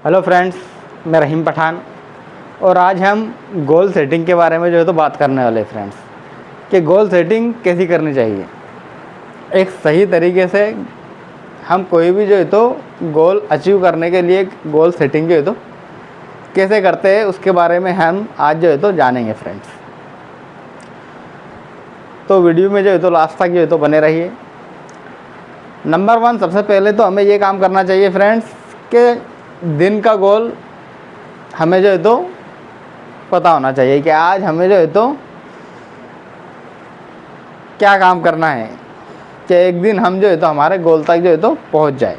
Hello friends, मैं रहीम पठान और आज हम गोल सेटिंग के बारे में जो है तो बात करने वाले फ्रेंड्स कि गोल सेटिंग कैसी करनी चाहिए। एक सही तरीके से हम कोई भी जो है तो गोल अचीव करने के लिए गोल सेटिंग जो है तो कैसे करते हैं उसके बारे में हम आज जो है तो जानेंगे फ्रेंड्स। तो वीडियो में जो है तो लास्ट तक जो है तो बने रहिए। नंबर 1, सबसे पहले तो हमें ये काम करना चाहिए फ्रेंड्स कि दिन का गोल हमें जो है तो पता होना चाहिए कि आज हमें जो है तो क्या काम करना है कि एक दिन हम जो है तो हमारे गोल तक जो है तो पहुंच जाए।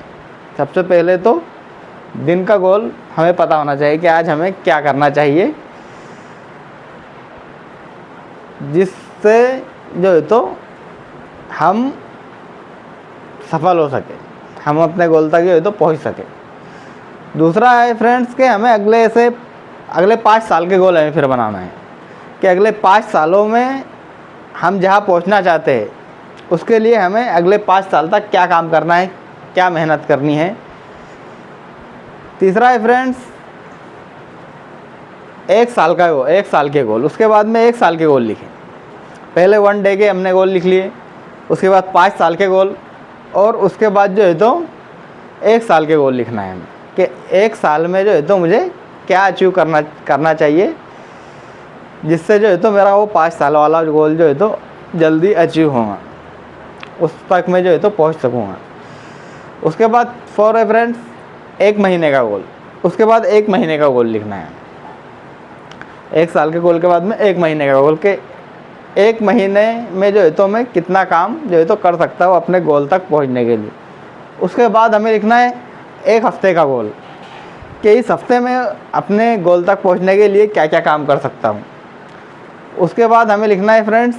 सबसे पहले तो दिन का गोल हमें पता होना चाहिए कि आज हमें क्या करना चाहिए, जिससे जो है तो हम सफल हो सके, हम अपने गोल तक जो है तो पहुंच सके। दूसरा है फ्रेंड्स कि हमें अगले 5 साल के गोल हमें फिर बनाना है कि अगले 5 सालों में हम जहाँ पहुँचना चाहते हैं उसके लिए हमें अगले 5 साल तक क्या काम करना है, क्या मेहनत करनी है। तीसरा है फ्रेंड्स 1 साल के गोल, उसके बाद में 1 साल के गोल लिखें। पहले 1 डे के हमने गोल लिख लिए, उसके बाद 5 साल के गोल और उसके बाद जो है तो 1 साल के गोल लिखना है हमें कि 1 साल में जो है तो मुझे क्या अचीव करना चाहिए, जिससे जो है तो मेरा वो 5 साल वाला गोल जो है तो जल्दी अचीव होगा, उस तक मैं जो है तो पहुंच सकूँगा। उसके बाद 4 है फ्रेंड्स 1 महीने का गोल, उसके बाद 1 महीने का गोल लिखना है। 1 साल के गोल के बाद में 1 महीने का गोल के 1 महीने में जो है तो मैं कितना काम जो है तो कर सकता हूँ अपने गोल तक पहुँचने के लिए। उसके बाद हमें लिखना है 1 हफ्ते का गोल कि इस हफ्ते में अपने गोल तक पहुंचने के लिए क्या क्या काम कर सकता हूं। उसके बाद हमें लिखना है फ्रेंड्स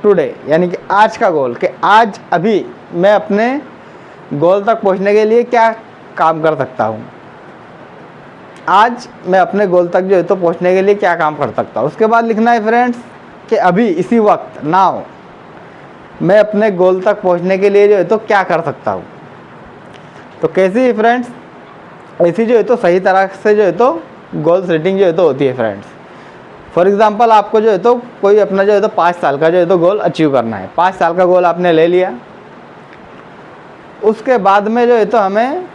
टुडे, यानी कि आज का गोल कि आज अभी मैं अपने गोल तक पहुंचने के लिए क्या काम कर सकता हूं, आज मैं अपने गोल तक जो है तो पहुंचने के लिए क्या काम कर सकता हूं। उसके बाद लिखना है फ्रेंड्स कि अभी इसी वक्त नाउ मैं अपने गोल तक पहुंचने के लिए जो है तो क्या कर सकता हूं। तो कैसी फ्रेंड्स, ऐसी जो है तो सही तरह से जो है तो गोल सेटिंग जो है तो होती है फ्रेंड्स। फॉर एग्जांपल आपको जो है तो कोई अपना जो है तो 5 साल का जो है तो गोल अचीव करना है। 5 साल का गोल आपने ले लिया, उसके बाद में जो है तो हमें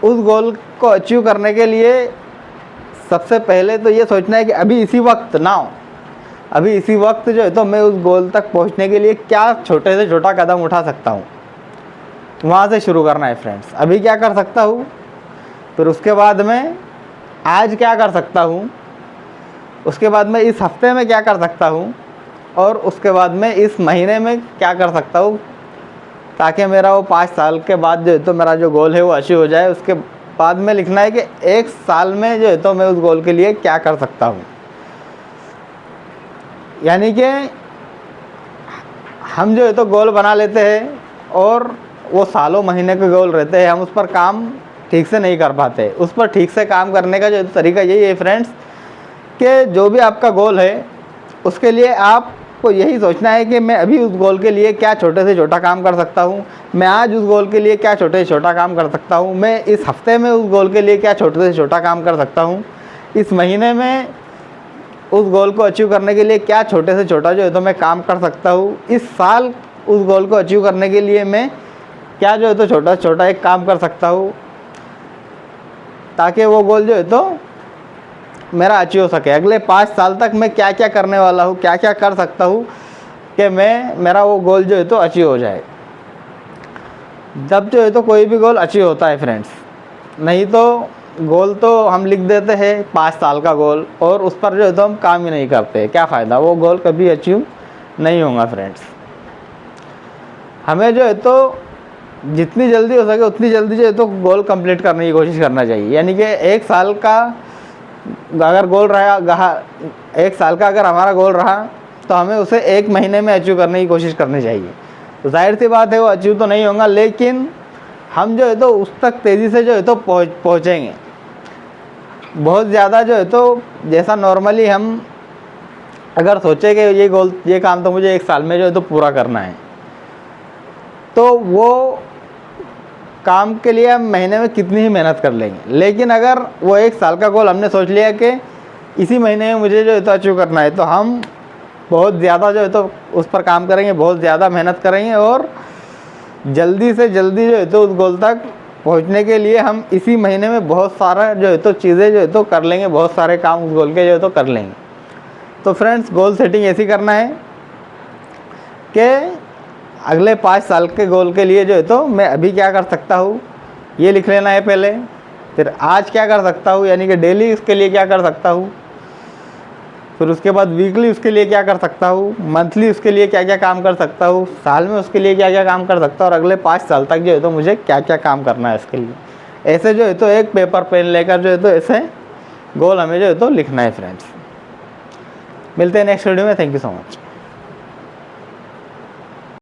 उस गोल को अचीव करने के लिए सबसे पहले तो ये सोचना है कि अभी इसी वक्त अभी इसी वक्त जो है तो मैं उस गोल तक पहुंचने के लिए क्या छोटे से छोटा कदम उठा सकता हूँ, वहाँ से शुरू करना है फ्रेंड्स। अभी क्या कर सकता हूँ, फिर उसके बाद में आज क्या कर सकता हूँ, उसके बाद में इस हफ्ते में क्या कर सकता हूँ और उसके बाद में इस महीने में क्या कर सकता हूँ, ताकि मेरा वो 5 साल के बाद जो है तो मेरा जो गोल है वो अचीव हो जाए। उसके बाद में लिखना है कि 1 साल में जो है तो मैं उस गोल के लिए क्या कर सकता हूँ। यानी कि हम जो है तो गोल बना लेते हैं और वो सालों महीने के गोल रहते हैं, हम उस पर काम ठीक से नहीं कर पाते। उस पर ठीक से काम करने का जो तरीका यही है फ्रेंड्स कि जो भी आपका गोल है उसके लिए आपको यही सोचना है कि मैं अभी उस गोल के लिए क्या छोटे से छोटा काम कर सकता हूँ, मैं आज उस गोल के लिए क्या छोटे से छोटा काम कर सकता हूँ, मैं इस हफ्ते में उस गोल के लिए क्या छोटे से छोटा काम कर सकता हूँ, इस महीने में उस गोल को अचीव करने के लिए क्या छोटे से छोटा जो है तो मैं काम कर सकता हूँ, इस साल उस गोल को अचीव करने के लिए मैं क्या जो है तो छोटा छोटा एक काम कर सकता हूँ, ताकि वो गोल जो है तो मेरा अचीव हो सके। अगले 5 साल तक मैं क्या क्या करने वाला हूँ, क्या क्या कर सकता हूँ कि मेरा वो गोल जो है तो अचीव हो जाए। जब जो है तो कोई भी गोल अचीव होता है फ्रेंड्स, नहीं तो गोल तो हम लिख देते हैं 5 साल का गोल और उस पर जो है तो हम काम ही नहीं करते, क्या फ़ायदा, वो गोल कभी अचीव नहीं होगा फ्रेंड्स। हमें जो है तो जितनी जल्दी हो सके उतनी जल्दी जो है तो गोल कंप्लीट करने की कोशिश करना चाहिए। यानी कि 1 साल का अगर गोल रहा, 1 साल का अगर हमारा गोल रहा तो हमें उसे 1 महीने में अचीव करने की कोशिश करनी चाहिए। तो जाहिर सी बात है वो अचीव तो नहीं होगा, लेकिन हम जो है तो उस तक तेज़ी से जो है तो पहुँचेंगे। बहुत ज़्यादा जो है तो जैसा नॉर्मली हम अगर सोचे कि ये काम तो मुझे 1 साल में जो है तो पूरा करना है, तो वो काम के लिए हम महीने में कितनी ही मेहनत कर लेंगे, लेकिन अगर वो 1 साल का गोल हमने सोच लिया कि इसी महीने में मुझे जो है तो अचीव करना है, तो हम बहुत ज़्यादा जो है तो उस पर काम करेंगे, बहुत ज़्यादा मेहनत करेंगे और जल्दी से जल्दी जो है तो उस गोल तक पहुंचने के लिए हम इसी महीने में बहुत सारा जो है तो चीज़ें जो है तो कर लेंगे, बहुत सारे काम उस गोल के जो है तो कर लेंगे। तो फ्रेंड्स, गोल सेटिंग ऐसी करना है कि अगले 5 साल के गोल के लिए जो है तो मैं अभी क्या कर सकता हूँ ये लिख लेना है पहले, फिर आज क्या कर सकता हूँ यानी कि डेली उसके लिए क्या कर सकता हूँ, फिर उसके बाद वीकली उसके लिए क्या कर सकता हूँ, मंथली उसके लिए क्या क्या काम कर सकता हूँ, साल में उसके लिए क्या क्या काम कर सकता हूँ और अगले 5 साल तक जो है तो मुझे क्या क्या काम करना है इसके लिए। ऐसे जो है तो एक पेपर पेन लेकर जो है तो ऐसे गोल हमें जो है तो लिखना है फ्रेंड्स। मिलते हैं नेक्स्ट वीडियो में। Thank you so much.